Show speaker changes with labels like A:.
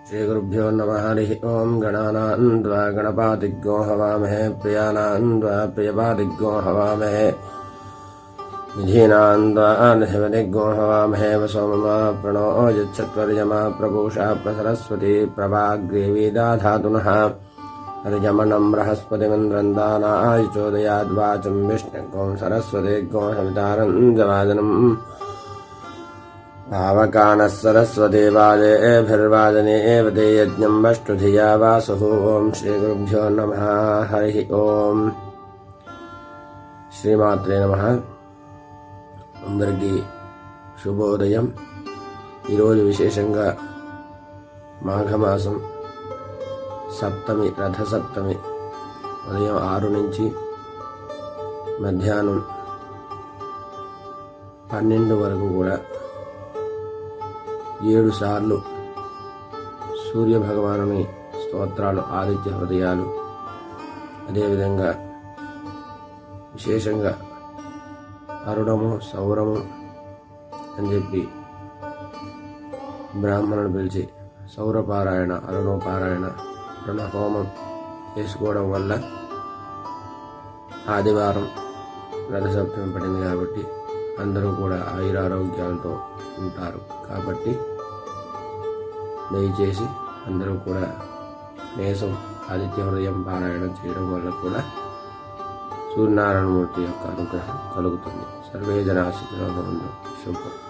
A: श्रीगुरुभ्यो नमः। हरिः ओम्। गणानान् त्वा गणपातिज्ञो हवामहे, प्रियाणान् त्वा प्रियपातिज्ञो हवामहे, निधीनान् त्वा निधिपतिज्ञो हवामहे। वसोममा प्रणो यच्छत्वर्यमा प्रपूषा प्रसरस्वती प्रभाग्रेवी दाधातुनः। हरिजमनं बृहस्पतिमन्द्रन्दानायचोदयाद्वाचं विष्णुगों सरस्वतीगों सवितारं जवादनम् भावकानः सरस्वती वाजेभिर्वादने एव ते यज्ञं वष्टुधिया वासुः। ओं श्रीगुरुभ्यो नमः। हरिः ओम्। శ్రీమాత్రే నమః. అందరికీ శుభోదయం. ఈరోజు విశేషంగా మాఘమాసం సప్తమి, రథసప్తమి ఉదయం 6 నుంచి మధ్యాహ్నం 12 వరకు కూడా 7 సార్లు సూర్యభగవానుని స్తోత్రాలు, ఆదిత్య హృదయాలు, అదేవిధంగా విశేషంగా అరుణము, సౌరము అని చెప్పి బ్రాహ్మణుడు పిలిచి సౌరపారాయణ, అరుణోపారాయణ, అరుణ హోమం చేసుకోవడం వల్ల ఆదివారం రథసప్తమి పడింది కాబట్టి అందరూ కూడా ఆయురారోగ్యాలతో ఉంటారు. కాబట్టి దయచేసి అందరూ కూడా కనీసం ఆదిత్య హృదయం పారాయణం చేయడం వల్ల కూడా సూర్యనారాయణమూర్తి యొక్క అనుగ్రహం కలుగుతుంది. సర్వే జనా సుఖినో భవంతు. శుభం.